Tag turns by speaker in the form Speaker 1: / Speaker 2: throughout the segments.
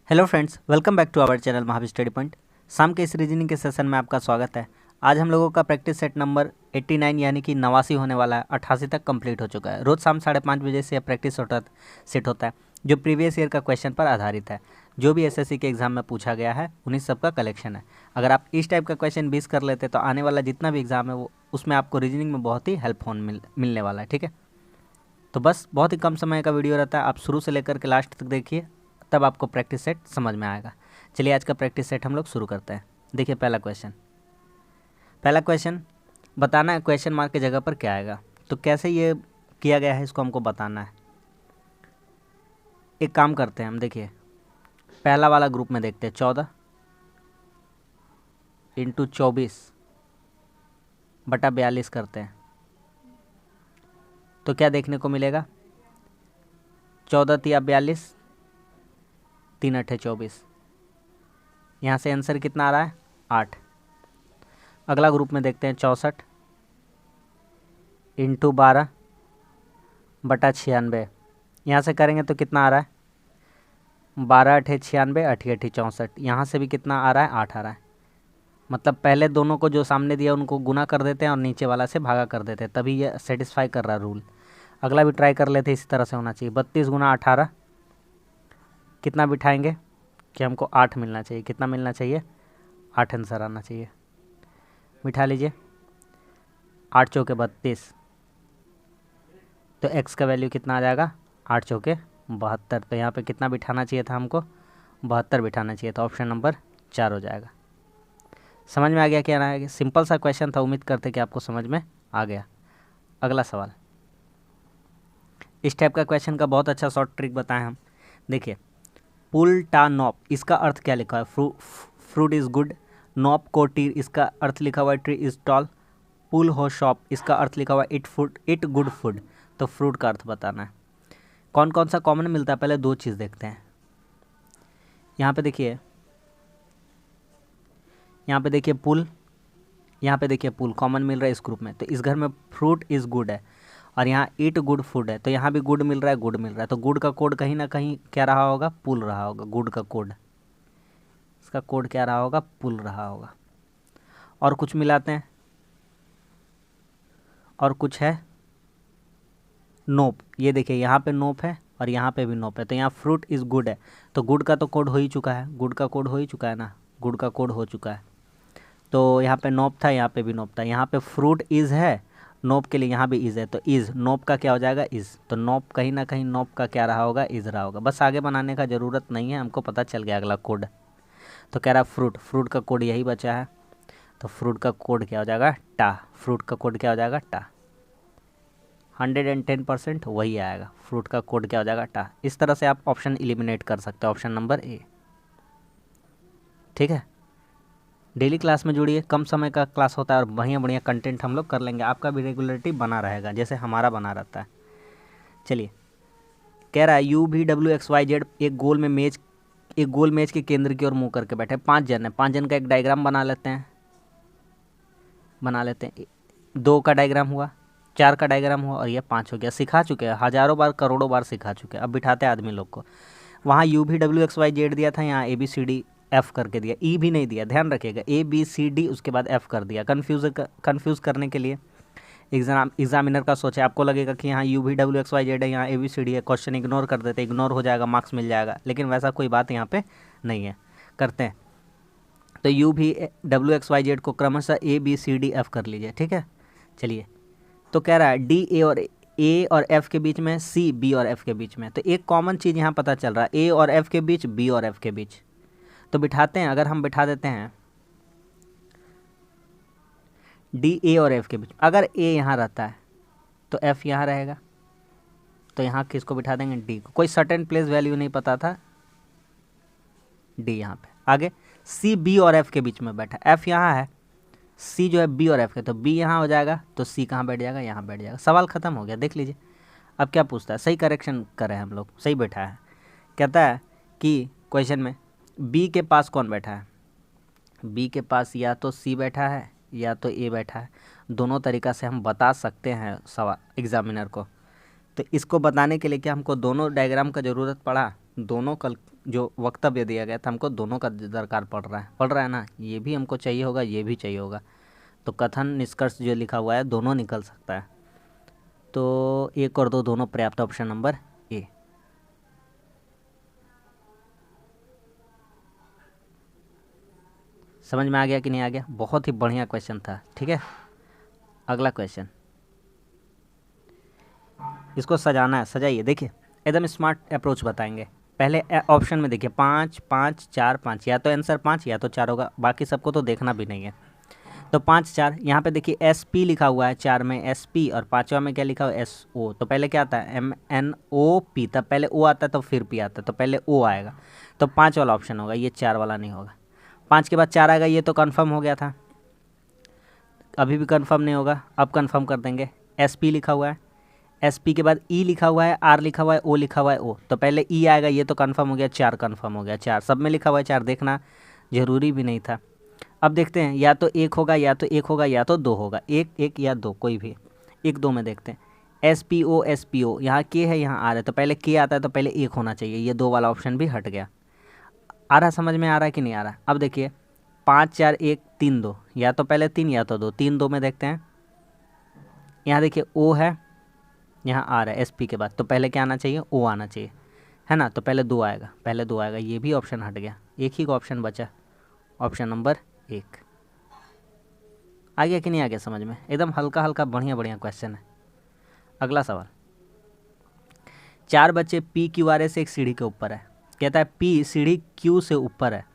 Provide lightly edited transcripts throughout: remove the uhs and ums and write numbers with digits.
Speaker 1: Hello friends, welcome back to our channel Mahavir study point. शाम के इस रीजनिंग के सेशन में आपका स्वागत है। आज हम लोगों का प्रैक्टिस सेट नंबर 89 यानी कि 89 होने वाला है। 88 तक कंप्लीट हो चुका है। रोज़ शाम 5:30 बजे से यह प्रैक्टिस सेट होता है जो प्रीवियस ईयर का क्वेश्चन पर आधारित है। जो भी एसएससी के एग्जाम में पूछा गया है उन्हीं सब का कलेक्शन है। अगर आप इस टाइप का क्वेश्चन 20 कर लेते तो आने वाला जितना भी एग्जाम है वो उसमें आपको रीजनिंग में बहुत ही हेल्प मिलने वाला है। ठीक है, तो बस बहुत ही कम समय का वीडियो रहता है। आप शुरू से लेकर के लास्ट तक देखिए, तब आपको प्रैक्टिस सेट समझ में आएगा। चलिए आज का प्रैक्टिस सेट हम लोग शुरू करते हैं। देखिए पहला क्वेश्चन बताना है क्वेश्चन मार्क की जगह पर क्या आएगा। तो कैसे ये किया गया है इसको हमको बताना है। एक काम करते हैं हम, देखिए पहला वाला ग्रुप में देखते हैं 14 × 24/42 करते हैं तो क्या देखने को मिलेगा। 14 × 42, 3 × 8 = 24। यहाँ से आंसर कितना आ रहा है 8। अगला ग्रुप में देखते हैं 64 × 12/96। यहाँ से करेंगे तो कितना आ रहा है 12 × 8 = 96, 8 × 8 = 64। यहाँ से भी कितना आ रहा है 8 आ रहा है। मतलब पहले दोनों को जो सामने दिया उनको गुना कर देते हैं और नीचे वाला से भागा कर देते हैं, तभी ये सेटिस्फाई कर रहा है रूल। अगला भी ट्राई कर लेते हैं, इसी तरह से होना चाहिए। 32 × 18 कितना बिठाएंगे कि हमको 8 मिलना चाहिए। कितना मिलना चाहिए 8 आंसर आना चाहिए। बिठा लीजिए 8 चौके 32, तो x का वैल्यू कितना आ जाएगा 8 चौके 72। तो यहाँ पे कितना बिठाना चाहिए था हमको 72 बिठाना चाहिए। तो ऑप्शन नंबर 4 हो जाएगा। समझ में आ गया क्या ना है। सिंपल सा क्वेश्चन था, उम्मीद करते कि आपको समझ में आ गया। अगला सवाल, इस टाइप का क्वेश्चन का बहुत अच्छा शॉर्ट ट्रिक बताएं हम। देखिए पुल टा नॉप, इसका अर्थ क्या लिखा है। Fruit is good. नॉप को टीर, इसका अर्थ लिखा हुआ है ट्री इज़ टॉल। पुल हो शॉप, इसका अर्थ लिखा हुआ है इट गुड फूड। तो फ्रूट का अर्थ बताना है। कौन कौन सा कॉमन मिलता है, पहले दो चीज़ देखते हैं। यहाँ पे देखिए पुल, यहाँ पे देखिए पुल कॉमन मिल रहा है इस ग्रुप में। तो इस घर में फ्रूट इज़ गुड है और यहाँ इट गुड फूड है, तो यहाँ भी गुड मिल रहा है। तो गुड का कोड कहीं ना कहीं क्या रहा होगा पुल रहा होगा। गुड का कोड, इसका कोड क्या रहा होगा पुल रहा होगा। और कुछ मिलाते हैं, और कुछ है नोप। ये देखिए यहाँ पे नोप है और यहाँ पे भी नोप है। तो यहाँ फ्रूट इज़ गुड है, तो गुड का तो कोड हो ही चुका है। गुड का कोड हो ही चुका है ना, गुड का कोड हो चुका है। तो यहाँ पे नोप था, यहाँ पे भी नोप था। यहाँ पे फ्रूट इज़ है, नोप के लिए यहाँ भी इज़ है, तो इज़ नोप का क्या हो जाएगा इज़। तो नोप कहीं ना कहीं नोप का क्या रहा होगा इज़ रहा होगा। बस आगे बनाने का ज़रूरत नहीं है, हमको पता चल गया अगला कोड। तो कह रहा फ्रूट का कोड यही बचा है। तो फ्रूट का कोड क्या हो जाएगा टा। फ्रूट का कोड क्या हो जाएगा टा। 110% वही आएगा। फ्रूट का कोड क्या हो जाएगा टा। इस तरह से आप ऑप्शन एलिमिनेट कर सकते हो, ऑप्शन नंबर ए। ठीक है, डेली क्लास में जुड़िए, कम समय का क्लास होता है और बढ़िया बढ़िया कंटेंट हम लोग कर लेंगे। आपका भी रेगुलरिटी बना रहेगा जैसे हमारा बना रहता है। चलिए, कह रहा है UVWXYZ एक गोल मेज के केंद्र की ओर मुंह करके बैठे 5 जन है। 5 जन का एक डायग्राम बना लेते हैं। 2 का डायग्राम हुआ, 4 का डायग्राम हुआ और ये 5 हो गया। सिखा चुके हैं, हज़ारों बार करोड़ों बार सिखा चुके हैं। अब बिठाते हैं आदमी लोग को। वहाँ UVWXYZ दिया था, यहाँ ABCDF करके दिया। ई भी नहीं दिया, ध्यान रखिएगा। ABCD उसके बाद F कर दिया। कन्फ्यूज़ करने के लिए एग्जामिनर का सोचे। आपको लगेगा कि यहाँ UVWXYZ है, यहाँ ABCD है, क्वेश्चन इग्नोर कर देते, इग्नोर हो जाएगा, मार्क्स मिल जाएगा। लेकिन वैसा कोई बात यहाँ पे नहीं है। करते हैं तो UVWXYZ को क्रमशः ABCDF कर लीजिए। ठीक है, चलिए। तो कह रहा है D A और F के बीच में, C B और F के बीच में। तो एक कॉमन चीज़ यहाँ पता चल रहा है, A और F के बीच, B और F के बीच। तो बिठाते हैं, अगर हम बिठा देते हैं D A और F के बीच, अगर A यहाँ रहता है तो F यहाँ रहेगा। तो यहाँ किसको बिठा देंगे D को। कोई सर्टेन प्लेस वैल्यू नहीं पता था, D यहाँ पे। आगे C B और F के बीच में बैठा, F यहाँ है, C जो है B और F के, तो B यहाँ हो जाएगा, तो C कहाँ बैठ जाएगा यहाँ बैठ जाएगा। सवाल ख़त्म हो गया। देख लीजिए अब क्या पूछता है। सही करेक्शन करें हम लोग, सही बैठा है। कहता है कि क्वेश्चन में B के पास कौन बैठा है। B के पास या तो C बैठा है या तो A बैठा है। दोनों तरीक़ा से हम बता सकते हैं सवाल एग्जामिनर को। तो इसको बताने के लिए क्या हमको दोनों डायग्राम का ज़रूरत पड़ा। जो वक्तव्य दिया गया था हमको दोनों का दरकार पड़ रहा है ना, ये भी हमको चाहिए होगा, ये भी चाहिए होगा। तो कथन निष्कर्ष जो लिखा हुआ है दोनों निकल सकता है। तो 1 और 2 दोनों पर्याप्त, ऑप्शन नंबर ए। समझ में आ गया कि नहीं आ गया? बहुत ही बढ़िया क्वेश्चन था। ठीक है, अगला क्वेश्चन, इसको सजाना है, सजाइए। देखिए एकदम स्मार्ट अप्रोच बताएंगे। पहले ऑप्शन में देखिए 5 5 4 5, या तो आंसर 5 या तो 4 होगा, बाकी सबको तो देखना भी नहीं है। तो 5 4, यहाँ पे देखिए SP लिखा हुआ है, 4 में SP और 5वां में क्या लिखा हुआ है SO। तो पहले क्या आता है MNOP, तब पहले O आता है तो फिर P आता है, तो पहले O आएगा। तो 5 वाला ऑप्शन होगा, ये 4 वाला नहीं होगा। 5 के बाद 4 आएगा, ये तो कन्फर्म हो गया था, अभी भी कन्फर्म नहीं होगा, अब कन्फर्म कर देंगे। SP लिखा हुआ है, SP के बाद E लिखा हुआ है, R लिखा हुआ है, O लिखा हुआ है, O, तो पहले E आएगा, ये तो कन्फर्म हो गया, 4 कन्फर्म हो गया। 4 सब में लिखा हुआ है, 4 देखना जरूरी भी नहीं था। अब देखते हैं, या तो 1 होगा, या तो 1 होगा, या तो 2 होगा, 1 1 या 2, कोई भी 1 2 में देखते हैं। SPO SPO, यहाँ K है, यहाँ R है, तो पहले K आता है तो पहले 1 होना चाहिए, ये 2 वाला ऑप्शन भी हट गया। आ रहा, समझ में आ रहा है कि नहीं आ रहा? अब देखिए 5 4 1 3 2, या तो पहले 3 या तो 2, 3 2 में देखते हैं। यहाँ देखिए O है, यहाँ R है SP के बाद, तो पहले क्या आना चाहिए? O आना चाहिए, है ना? तो पहले 2 आएगा, पहले 2 आएगा, ये भी ऑप्शन हट गया, एक ही का ऑप्शन बचा, ऑप्शन नंबर 1। आ गया कि नहीं आ गया समझ में? एकदम हल्का हल्का बढ़िया बढ़िया क्वेश्चन है। अगला सवाल, 4 बच्चे PQRS से एक सीढ़ी के ऊपर है, कहता है P सीढ़ी Q से ऊपर है।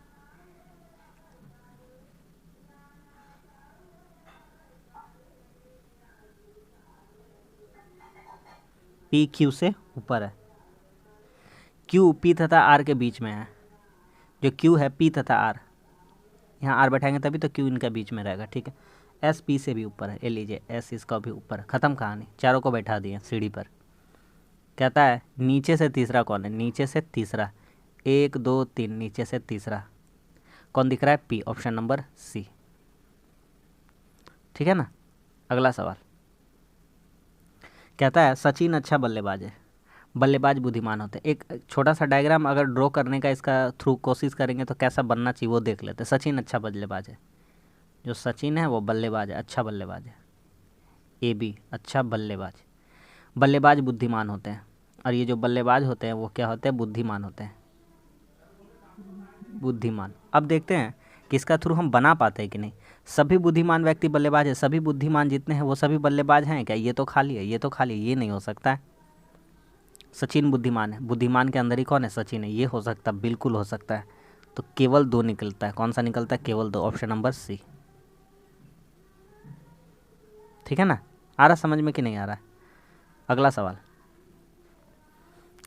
Speaker 1: P Q से ऊपर है, Q P तथा R के बीच में है। जो Q है P तथा R, यहाँ R बैठाएंगे तभी तो Q इनका बीच में रहेगा। ठीक है, S P से भी ऊपर है, ये लीजिए S इसका भी ऊपर है, ख़त्म कहानी, चारों को बैठा दिए सीढ़ी पर। कहता है नीचे से तीसरा कौन है? नीचे से तीसरा, 1 2 3, नीचे से तीसरा कौन दिख रहा है? P, option number C। ठीक है ना? अगला सवाल, कहता है सचिन अच्छा बल्लेबाज है, बल्लेबाज बुद्धिमान होते हैं। एक छोटा सा डायग्राम अगर ड्रॉ करने का इसका थ्रू कोशिश करेंगे तो कैसा बनना चाहिए वो देख लेते हैं। सचिन अच्छा बल्लेबाज है, जो सचिन है वो बल्लेबाज है, अच्छा बल्लेबाज है। AB अच्छा बल्लेबाज, बल्लेबाज बुद्धिमान होते हैं, और ये जो बल्लेबाज होते हैं वो क्या होते हैं? बुद्धिमान होते हैं, बुद्धिमान। अब देखते हैं कि इसका थ्रू हम बना पाते हैं कि नहीं। सभी बुद्धिमान व्यक्ति बल्लेबाज है, सभी बुद्धिमान जितने हैं वो सभी बल्लेबाज हैं क्या? ये तो खाली है, ये तो खाली है, ये नहीं हो सकता है। सचिन बुद्धिमान है, बुद्धिमान के अंदर ही कौन है? सचिन है, ये हो सकता है, बिल्कुल हो सकता है। तो केवल 2 निकलता है, कौन सा निकलता है? केवल 2, ऑप्शन नंबर C। ठीक है ना? आ रहा समझ में कि नहीं आ रहा है? अगला सवाल,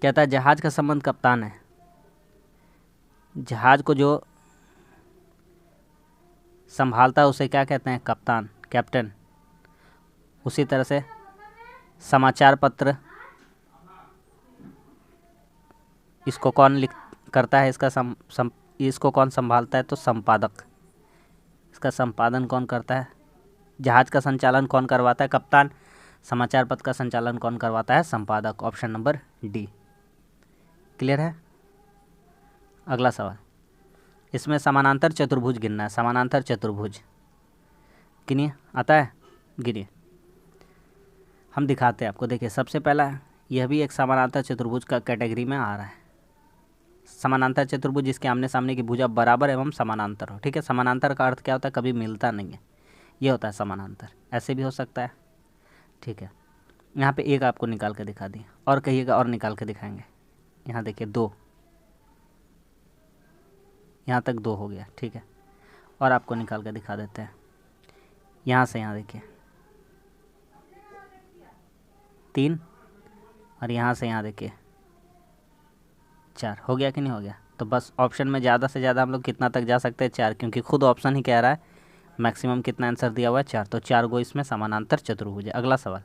Speaker 1: कहता है जहाज का संबंध कप्तान है, जहाज को जो संभालता है उसे क्या कहते हैं? कप्तान, कैप्टन। उसी तरह से समाचार पत्र, इसको कौन लिख करता है? इसका इसको कौन संभालता है? तो संपादक। इसका संपादन कौन करता है? जहाज का संचालन कौन करवाता है? कप्तान। समाचार पत्र का संचालन कौन करवाता है? संपादक, ऑप्शन नंबर D। क्लियर है? अगला सवाल, इसमें समानांतर चतुर्भुज गिनना है, समानांतर चतुर्भुज गिनिए, आता है? गिनिए, हम दिखाते हैं आपको। देखिए सबसे पहला, यह भी एक समानांतर चतुर्भुज का कैटेगरी में आ रहा है। समानांतर चतुर्भुज जिसके आमने सामने की भुजा बराबर एवं समानांतर हो। ठीक है, समानांतर का अर्थ क्या होता है? कभी मिलता नहीं है, ये होता है समानांतर। ऐसे भी हो सकता है। ठीक है, यहाँ पे एक आपको निकाल के दिखा दी, और कहिएगा और निकाल के दिखाएंगे। यहाँ देखिए 2, यहाँ तक 2 हो गया। ठीक है, और आपको निकाल के दिखा देते हैं। यहाँ से यहाँ देखिए 3, और यहाँ से यहाँ देखिए 4। हो गया कि नहीं हो गया? तो बस ऑप्शन में ज़्यादा से ज़्यादा हम लोग कितना तक जा सकते हैं? 4, क्योंकि खुद ऑप्शन ही कह रहा है मैक्सिमम कितना आंसर दिया हुआ है? 4, तो 4 गो इसमें समानांतर चतुर्भुज है। अगला सवाल,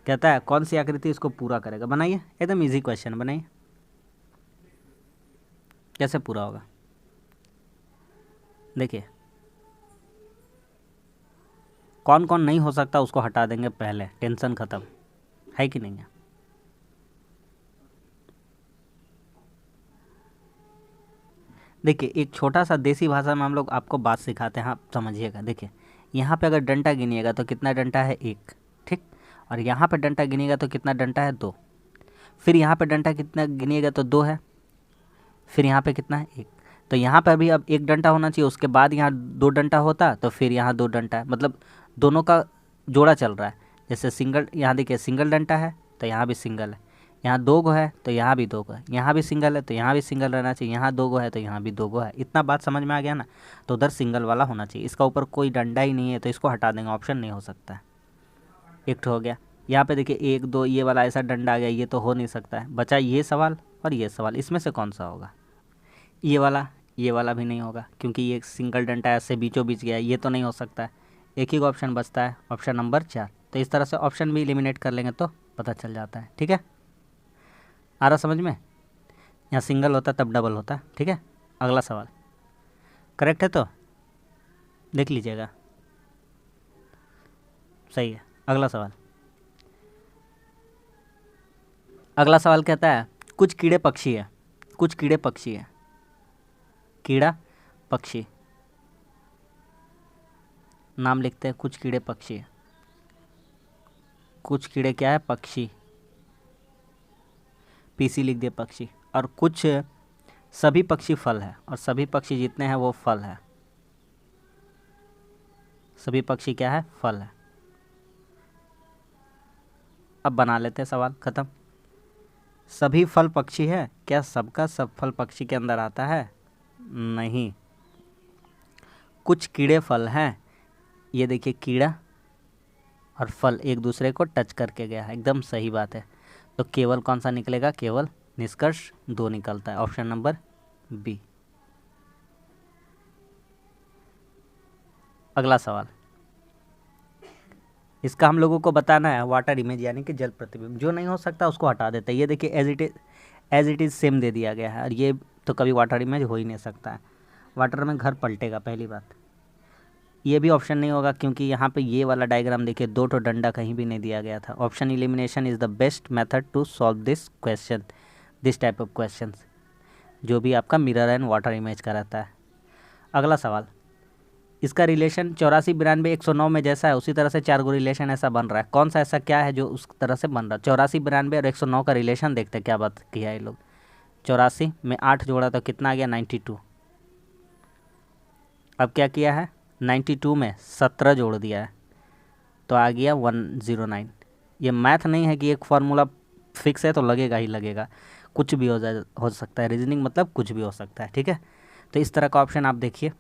Speaker 1: कहता है कौन सी आकृति इसको पूरा करेगा? बनाइए, एकदम इजी क्वेश्चन, बनाइए। कैसे पूरा होगा? देखिए कौन कौन नहीं हो सकता उसको हटा देंगे पहले, टेंशन ख़त्म, है कि नहीं है? देखिए एक छोटा सा देसी भाषा में हम लोग आपको बात सिखाते हैं, आप समझिएगा। देखिए यहाँ पे अगर डंटा गिनिएगा तो कितना डंटा है, एक, ठीक। और यहाँ पे डंटा गिनिएगा तो कितना डंटा है, दो। फिर यहाँ पे डंटा कितना गिनिएगा तो दो है। फिर यहाँ पे कितना है, एक। तो यहाँ पे अभी अब एक डंटा होना चाहिए, उसके बाद यहाँ दो डंटा होता तो फिर यहाँ दो डंटा है, मतलब दोनों का जोड़ा चल रहा है। जैसे सिंगल, यहाँ देखिए सिंगल डंटा है तो यहाँ भी सिंगल है, यहाँ दो गो है तो यहाँ भी दो गो है, यहाँ भी सिंगल है तो यहाँ भी सिंगल रहना चाहिए, यहाँ दो गो है तो यहाँ भी दो गो है। इतना बात समझ में आ गया ना। तो उधर सिंगल वाला होना चाहिए, इसका ऊपर कोई डंडा ही नहीं है तो इसको हटा देंगे, ऑप्शन नहीं हो सकता है। एक तो हो गया। यहाँ पे देखिए एक दो ये वाला ऐसा डंडा आ गया, ये तो हो नहीं सकता है। बचा ये सवाल और ये सवाल, इसमें से कौन सा होगा, ये वाला भी नहीं होगा क्योंकि ये एक सिंगल डंडा ऐसे बीचों बीच गया है, ये तो नहीं हो सकता है। एक ही ऑप्शन बचता है, ऑप्शन नंबर 4। तो इस तरह से ऑप्शन भी एलिमिनेट कर लेंगे तो पता चल जाता है, ठीक है। आ रहा समझ में, यहाँ सिंगल होता तब डबल होता, ठीक है। अगला सवाल करेक्ट है तो देख लीजिएगा, सही है। अगला सवाल, अगला सवाल कहता है कुछ कीड़े पक्षी है, कुछ कीड़े पक्षी है, कीड़ा पक्षी नाम लिखते हैं, कुछ कीड़े पक्षी है। कुछ कीड़े क्या है, पक्षी, पीसी लिख दिए पक्षी। और कुछ सभी पक्षी फल है, और सभी पक्षी जितने हैं वो फल है। सभी पक्षी क्या है, फल है। अब बना लेते हैं सवाल, ख़त्म। सभी फल पक्षी है, क्या सबका सब फल पक्षी के अंदर आता है, नहीं। कुछ कीड़े फल हैं, ये देखिए कीड़ा और फल एक दूसरे को टच करके गया है, एकदम सही बात है। तो केवल कौन सा निकलेगा, केवल निष्कर्ष 2 निकलता है, ऑप्शन नंबर बी। अगला सवाल, इसका हम लोगों को बताना है वाटर इमेज यानी कि जल प्रतिबिंब। जो नहीं हो सकता उसको हटा देते हैं। ये देखिए एज इट इज़ सेम दे दिया गया है, और ये तो कभी वाटर इमेज हो ही नहीं सकता है। वाटर में घर पलटेगा, पहली बात। ये भी ऑप्शन नहीं होगा क्योंकि यहाँ पे ये वाला डायग्राम देखिए, दो तो डंडा कहीं भी नहीं दिया गया था। Option elimination is the best method to solve this question, this type of questions, जो भी आपका मिरर एंड वाटर इमेज का रहता है। अगला सवाल, इसका रिलेशन 84, 92, 109 में जैसा है उसी तरह से 4 गो रिलेशन ऐसा बन रहा है। कौन सा ऐसा क्या है जो उस तरह से बन रहा है। 84, 92 और 109 का रिलेशन देखते हैं क्या बात किया है ये लोग। 84 में 8 जोड़ा तो कितना आ गया, 92। अब क्या किया है, 92 में 17 जोड़ दिया है तो आ गया 109। ये मैथ नहीं है कि एक फार्मूला फिक्स है तो लगेगा ही लगेगा, कुछ भी हो सकता है। रीजनिंग मतलब कुछ भी हो सकता है, ठीक है। तो इस तरह का ऑप्शन आप देखिए।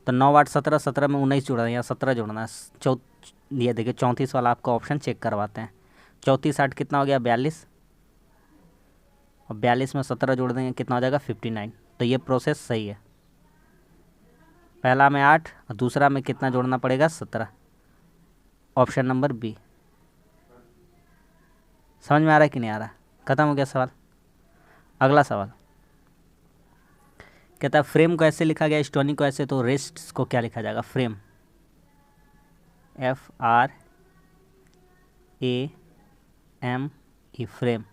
Speaker 1: तो 9 8 17, 17 में 19 जोड़ना है, यहाँ 17 जोड़ना है। ये देखिए 34 वाला आपका ऑप्शन चेक करवाते हैं। 34 8 कितना हो गया, 42, और 42 में 17 जोड़ देंगे कितना हो जाएगा, 59। तो ये प्रोसेस सही है। पहला में 8 और दूसरा में कितना जोड़ना पड़ेगा, 17, ऑप्शन नंबर बी। समझ में आ रहा है कि नहीं आ रहा, खत्म हो गया सवाल। अगला सवाल कहता है फ्रेम को ऐसे लिखा गया, स्टोनी को ऐसे, तो रेस्ट को क्या लिखा जाएगा, फ्रेम, FRAME, फ्रेम।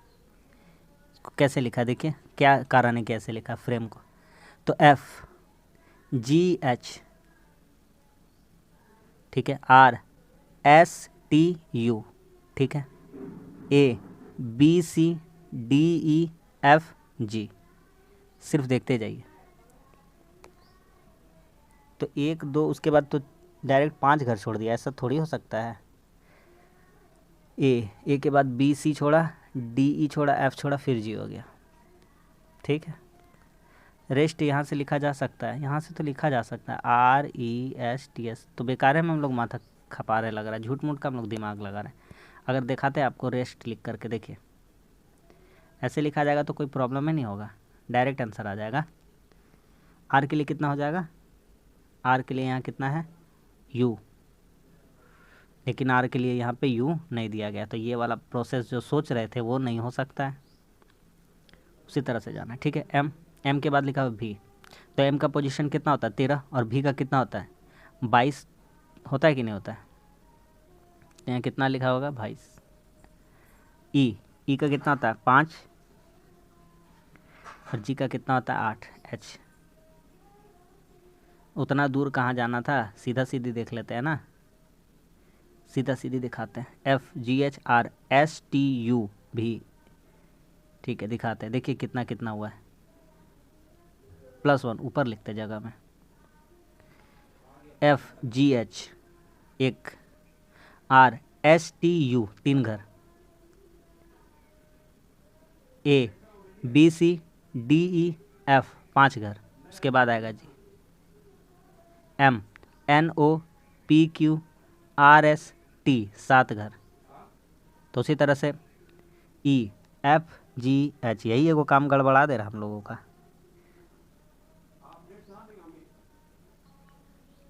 Speaker 1: इसको कैसे लिखा, देखिए क्या कारण है कैसे लिखा फ्रेम को। तो FGH, ठीक है, RSTU, ठीक है, ABCDEFG। सिर्फ देखते जाइए। तो 1 2 उसके बाद तो डायरेक्ट 5 घर छोड़ दिया, ऐसा थोड़ी हो सकता है। ए के बाद BC छोड़ा, DE छोड़ा, F छोड़ा, फिर G हो गया, ठीक है। रेस्ट यहाँ से लिखा जा सकता है, यहाँ से तो लिखा जा सकता है RESTS। तो बेकार है में हम लोग माथा खपा रहे, लग रहा है झूठ मूठ का हम लोग दिमाग लगा रहे हैं। अगर दिखाते हैं आपको रेस्ट लिख करके, देखिए ऐसे लिखा जाएगा तो कोई प्रॉब्लम ही नहीं होगा, डायरेक्ट आंसर आ जाएगा। R के लिए कितना हो जाएगा, R के लिए यहाँ कितना है, U, लेकिन R के लिए यहाँ पे U नहीं दिया गया, तो ये वाला प्रोसेस जो सोच रहे थे वो नहीं हो सकता है। उसी तरह से जाना है, ठीक है। M के बाद लिखा हुआ V, तो M का पोजीशन कितना होता है, 13, और V का कितना होता है, 22 होता है कि नहीं होता है। तो यहाँ कितना लिखा होगा, 22। E का कितना होता है, 5, और G का कितना होता है, 8, H। उतना दूर कहाँ जाना था, सीधा सीधी देख लेते हैं ना, सीधा सीधी दिखाते हैं। FGHRSTU भी, ठीक है दिखाते हैं। देखिए कितना कितना हुआ है, +1 ऊपर लिखते जगह में। FGH 1, RSTU 3 घर, ABCDEF 5 घर, उसके बाद आएगा जी MNOPQRST 7 घर। तो उसी तरह से EFGH, यही एगो काम गड़बड़ा दे रहा हम लोगों का।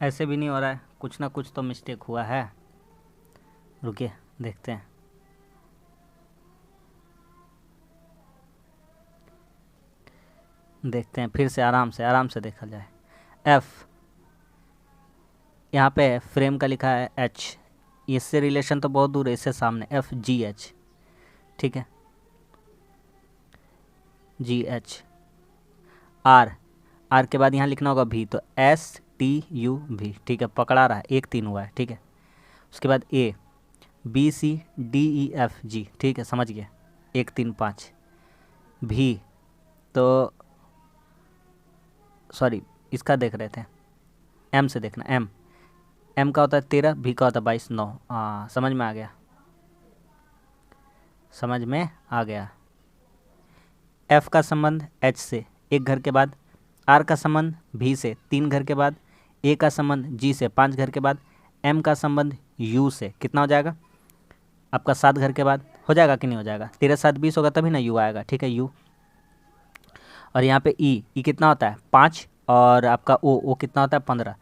Speaker 1: ऐसे भी नहीं हो रहा है, कुछ ना कुछ तो मिस्टेक हुआ है। रुकिए देखते हैं। देखते हैं फिर से, आराम से देखा जाए। F, यहाँ पे फ्रेम का लिखा है H, इससे रिलेशन तो बहुत दूर है, इससे सामने FGH, ठीक है GH। R के बाद यहाँ लिखना होगा V, तो STUV, ठीक है पकड़ा रहा है, 1 3 हुआ है, ठीक है। उसके बाद ABCDEFG, ठीक है समझ गए, 1 3 5। V तो सॉरी इसका देख रहे थे, M से देखना। M का होता है 13, V का होता है 22 9। हाँ समझ में आ गया, समझ में आ गया। F का संबंध H से 1 घर के बाद, R का संबंध V से 3 घर के बाद, A का संबंध G से 5 घर के बाद, M का संबंध U से कितना हो जाएगा आपका 7 घर के बाद। हो जाएगा कि नहीं हो जाएगा, 13 7 20 होगा तभी ना U आएगा, ठीक है U। और यहाँ पे E कितना होता है 5, और आपका O कितना होता है 15,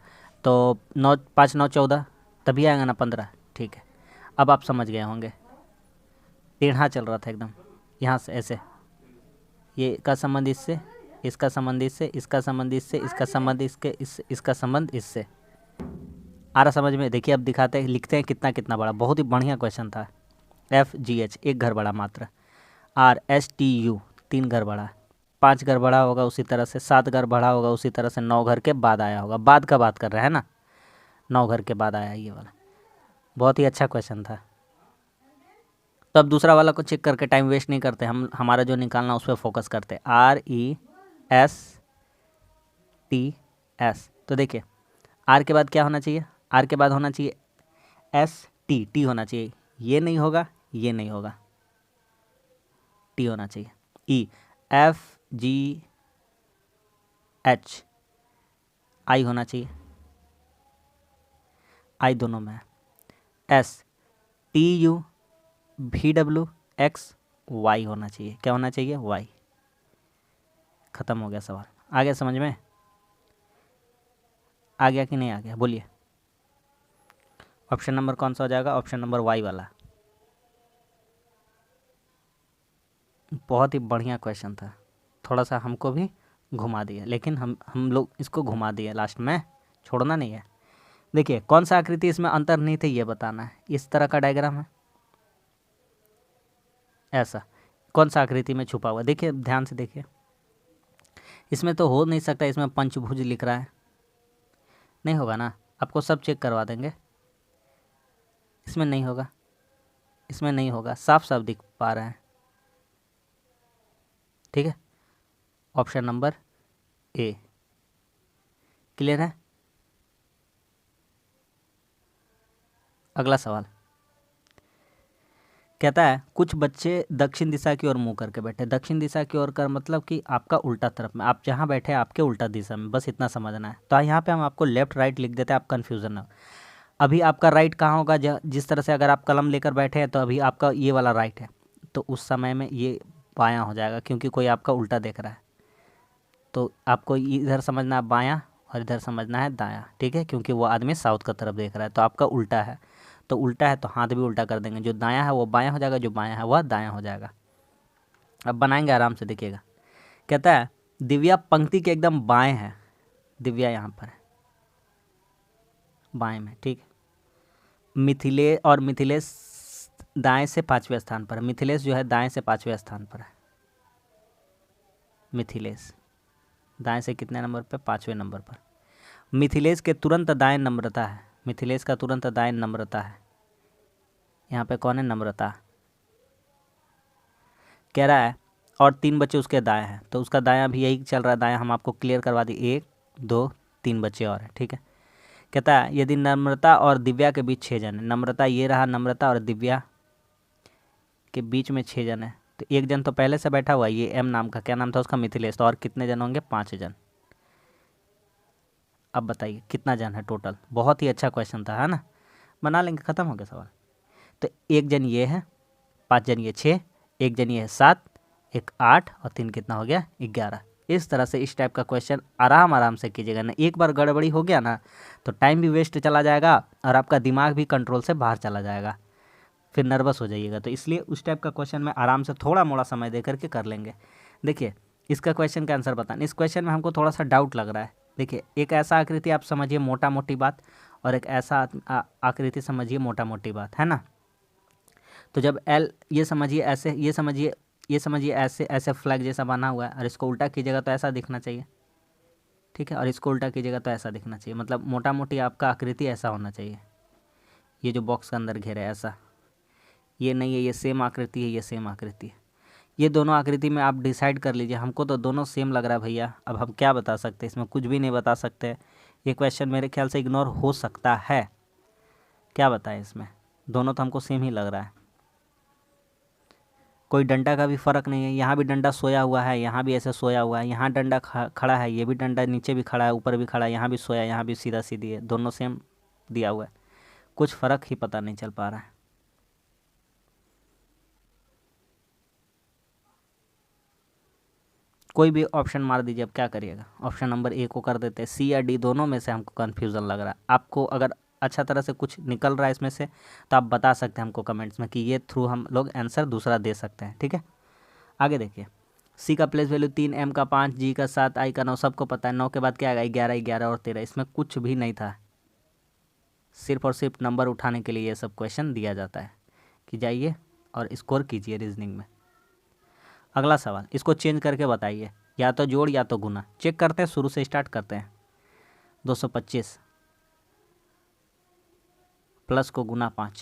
Speaker 1: तो 9 5 9 14 तभी आएगा ना 15, ठीक है। अब आप समझ गए होंगे, टेढ़ा चल रहा था एकदम यहाँ से ऐसे, ये का संबंध इससे, इसका संबंध इससे, इसका संबंध इससे, इसका संबंध इसका संबंध इससे। आ रहा समझ में। देखिए अब दिखाते हैं, लिखते हैं कितना कितना बड़ा। बहुत ही बढ़िया क्वेश्चन था। FGH 1 घर बड़ा मात्र, RSTU 3 घर बड़ा, 5 घर बड़ा होगा उसी तरह से, 7 घर बड़ा होगा उसी तरह से, 9 घर के बाद आया होगा। बाद का बात कर रहे हैं ना, 9 घर के बाद आया ये वाला। बहुत ही अच्छा क्वेश्चन था। तो अब दूसरा वाला को चेक करके टाइम वेस्ट नहीं करते हम, हमारा जो निकालना उस पर फोकस करते। RESTS, तो देखिए R के बाद क्या होना चाहिए, R के बाद होना चाहिए ST होना चाहिए, ये नहीं होगा, ये नहीं होगा, T होना चाहिए। EFGH I होना चाहिए, I दोनों में है। STUVWXY होना चाहिए, क्या होना चाहिए Y। खत्म हो गया सवाल। आ गया समझ में, आ गया कि नहीं आ गया बोलिए। ऑप्शन नंबर कौन सा हो जाएगा, ऑप्शन नंबर Y वाला। बहुत ही बढ़िया क्वेश्चन था, थोड़ा सा हमको भी घुमा दिया, लेकिन हम लोग इसको घुमा दिए लास्ट में, छोड़ना नहीं है। देखिए कौन सा आकृति इसमें अंतर्निहित है ये बताना है। इस तरह का डायग्राम है, ऐसा कौन सा आकृति में छुपा हुआ, देखिए ध्यान से देखिए। इसमें तो हो नहीं सकता, इसमें पंचभुज लिख रहा है, नहीं होगा ना, आपको सब चेक करवा देंगे। इसमें नहीं होगा, इसमें नहीं होगा, साफ साफ दिख पा रहा है, ठीक है। ऑप्शन नंबर A क्लियर है। अगला सवाल कहता है कुछ बच्चे दक्षिण दिशा की ओर मुंह करके बैठे। दक्षिण दिशा की ओर कर मतलब कि आपका उल्टा तरफ में, आप जहाँ बैठे आपके उल्टा दिशा में, बस इतना समझना है। तो यहाँ पे हम आपको लेफ्ट राइट लिख देते हैं, आप कन्फ्यूज़न ना हो। अभी आपका राइट कहाँ होगा, जिस तरह से अगर आप कलम लेकर बैठे हैं तो अभी आपका ये वाला राइट है, तो उस समय में ये बायां हो जाएगा, क्योंकि कोई आपका उल्टा देख रहा है। तो आपको इधर समझना है बायां और इधर समझना है दायां, ठीक है, क्योंकि वो आदमी साउथ का तरफ देख रहा है, तो आपका उल्टा है। तो उल्टा है तो हाथ भी उल्टा कर देंगे, जो दायां है वो बायां हो जाएगा, जो बायां है वह दायां हो जाएगा। अब बनाएंगे आराम से, देखिएगा। कहता है दिव्या पंक्ति के एकदम बाएं है, दिव्या यहाँ पर है बाएं में, ठीक है। मिथिलेश दाएं से 5वें स्थान पर है, मिथिलेश जो है दाएं से 5वें स्थान पर है। मिथिलेश दाएं से कितने नंबर पर, 5वें नंबर पर। मिथिलेश के तुरंत दाएं नम्रता है, मिथिलेश का तुरंत दाएं नम्रता है। यहाँ पे कौन है? नम्रता। कह रहा है और 3 बच्चे उसके दाएं हैं, तो उसका दायां भी यही चल रहा है, दायां हम आपको क्लियर करवा दी, 1 2 3 बच्चे और हैं, ठीक है। कहता है यदि नम्रता और दिव्या के बीच 6 जन है, नम्रता ये रहा, नम्रता और दिव्या के बीच में 6 जन है, तो एक जन तो पहले से बैठा हुआ है, ये एम नाम का, क्या नाम था उसका? मिथिलेश। तो और कितने जन होंगे? 5 जन। अब बताइए कितना जन है टोटल? बहुत ही अच्छा क्वेश्चन था, है ना? बना लेंगे, ख़त्म हो गया सवाल। तो 1 जन ये है, 5 जन ये 6, 1 जन ये है 7, 1 8 और 3 कितना हो गया? 11। इस तरह से इस टाइप का क्वेश्चन आराम से कीजिएगा ना। एक बार गड़बड़ी हो गया ना तो टाइम भी वेस्ट चला जाएगा और आपका दिमाग भी कंट्रोल से बाहर चला जाएगा, फिर नर्वस हो जाइएगा। तो इसलिए उस टाइप का क्वेश्चन में आराम से थोड़ा मोड़ा समय दे करके कर लेंगे। देखिए इसका क्वेश्चन का आंसर बताना। इस क्वेश्चन में हमको थोड़ा सा डाउट लग रहा है। देखिए एक ऐसा आकृति आप समझिए मोटा मोटी बात, और एक ऐसा आकृति समझिए मोटा मोटी बात, है ना? तो जब एल ये समझिए ऐसे, ये समझिए ऐसे ऐसे फ्लैग जैसा बना हुआ है, और इसको उल्टा कीजिएगा तो ऐसा दिखना चाहिए, ठीक है। और इसको उल्टा कीजिएगा तो ऐसा दिखना चाहिए, मतलब मोटा मोटी आपका आकृति ऐसा होना चाहिए। ये जो बॉक्स के अंदर घेरा है ऐसा, ये नहीं है, ये सेम आकृति है, ये सेम आकृति है। ये दोनों आकृति में आप डिसाइड कर लीजिए। हमको तो दोनों सेम लग रहा है भैया, अब हम क्या बता सकते हैं इसमें? कुछ भी नहीं बता सकते। ये क्वेश्चन मेरे ख्याल से इग्नोर हो सकता है। क्या बताएं इसमें? दोनों तो हमको सेम ही लग रहा है। कोई डंडा का भी फ़र्क नहीं है, यहाँ भी डंडा सोया हुआ है, यहाँ भी ऐसे सोया हुआ है, यहाँ डंडा खड़ा है, ये भी डंडा नीचे भी खड़ा है, ऊपर भी खड़ा है, यहाँ भी सोया, यहाँ भी सीधा सीधी है, दोनों सेम दिया हुआ है। कुछ फ़र्क ही पता नहीं चल पा रहा है। कोई भी ऑप्शन मार दीजिए, अब क्या करिएगा? ऑप्शन नंबर ए को कर देते हैं, सी या डी, दोनों में से हमको कन्फ्यूज़न लग रहा है। आपको अगर अच्छा तरह से कुछ निकल रहा है इसमें से तो आप बता सकते हैं हमको कमेंट्स में कि ये थ्रू हम लोग आंसर दूसरा दे सकते हैं, ठीक है। आगे देखिए, सी का प्लेस वैल्यू 3, एम का 5, जी का 7, आई का 9, सबको पता है। 9 के बाद क्या आएगा? 11, 11 और 13। इसमें कुछ भी नहीं था, सिर्फ और सिर्फ नंबर उठाने के लिए ये सब क्वेश्चन दिया जाता है कि जाइए और स्कोर कीजिए रीजनिंग में। अगला सवाल, इसको चेंज करके बताइए, या तो जोड़ या तो गुना। चेक करते हैं, शुरू से स्टार्ट करते हैं। 225 प्लस को गुना 5।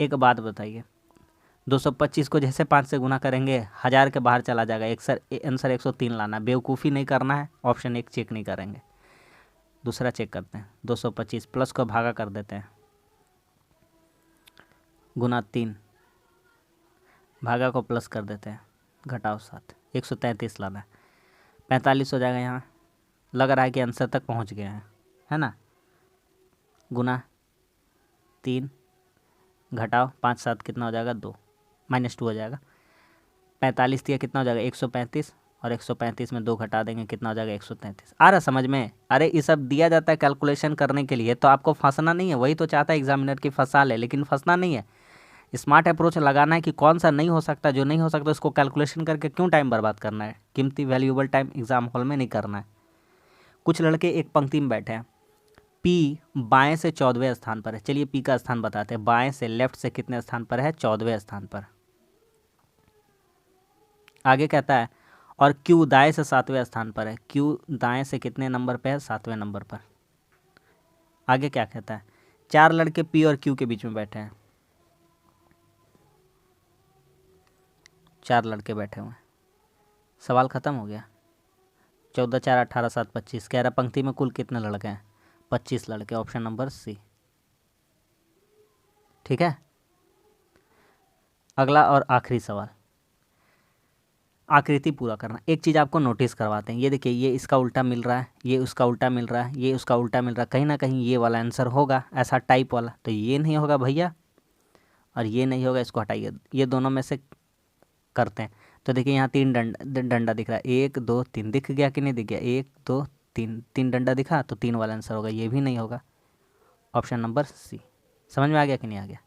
Speaker 1: एक बात बताइए, 225 को जैसे 5 से गुना करेंगे 1000 के बाहर चला जाएगा। आंसर 103 लाना। बेवकूफ़ी नहीं करना है, ऑप्शन 1 चेक नहीं करेंगे। दूसरा चेक करते हैं, 225 प्लस को भागा कर देते हैं, गुना 3, भागा को प्लस कर देते हैं, घटाओ 7, 133 लाना है। 45 हो जाएगा। यहाँ लग रहा है कि आंसर तक पहुँच गए हैं, है ना? गुना 3 घटाओ 5, 7 कितना हो जाएगा? 2, -2 हो जाएगा। 45 दिया कितना हो जाएगा? 135, और 135 में 2 घटा देंगे कितना हो जाएगा? 133। आ रहा समझ में? अरे ये सब दिया जाता है कैलकुलेशन करने के लिए, तो आपको फंसना नहीं है। वही तो चाहता है एग्जामिनर की फंसा ले, लेकिन फंसना नहीं है। स्मार्ट अप्रोच लगाना है कि कौन सा नहीं हो सकता, जो नहीं हो सकता उसको कैलकुलेशन करके क्यों टाइम बर्बाद करना है? कीमती वैल्यूएबल टाइम एग्जाम हॉल में नहीं करना है। कुछ लड़के एक पंक्ति में बैठे हैं, पी बाएं से 14वें स्थान पर है। चलिए पी का स्थान बताते हैं। बाएं से, लेफ्ट से कितने स्थान पर है? 14वें स्थान पर। आगे कहता है और क्यू दाएं से 7वें स्थान पर है। क्यू दाएं से कितने नंबर पे है? 7वें नंबर पर। आगे क्या कहता है? 4 लड़के पी और क्यू के बीच में बैठे हैं। 4 लड़के बैठे हुए हैं। सवाल ख़त्म हो गया। 14 4 18 7 25। कह रहा पंक्ति में कुल कितने लड़के हैं? 25 लड़के। ऑप्शन नंबर सी, ठीक है। अगला और आखिरी सवाल, आकृति पूरा करना। एक चीज़ आपको नोटिस करवाते हैं, ये देखिए, ये इसका उल्टा मिल रहा है, ये उसका उल्टा मिल रहा है, ये उसका उल्टा मिल रहा है। कहीं ना कहीं ये वाला आंसर होगा, ऐसा टाइप वाला। तो ये नहीं होगा भैया, और ये नहीं होगा, इसको हटाइए। ये दोनों में से करते हैं। तो देखिए यहाँ 3 डंडा दिख रहा है। 1 2 3 दिख गया कि नहीं दिख गया? 1 2 3, 3 डंडा दिखा, तो 3 वाला आंसर होगा। ये भी नहीं होगा, ऑप्शन नंबर सी। समझ में आ गया कि नहीं आ गया?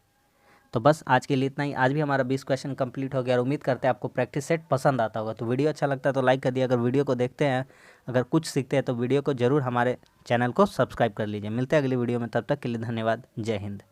Speaker 1: तो बस आज के लिए इतना ही। आज भी हमारा 20 क्वेश्चन कंप्लीट हो गया, और उम्मीद करते हैं आपको प्रैक्टिस सेट पसंद आता होगा। तो वीडियो अच्छा लगता है तो लाइक कर दिया। अगर वीडियो को देखते हैं, अगर कुछ सीखते हैं, तो वीडियो को ज़रूर हमारे चैनल को सब्सक्राइब कर लीजिए। मिलते हैं अगली वीडियो में, तब तक के लिए धन्यवाद। जय हिंद।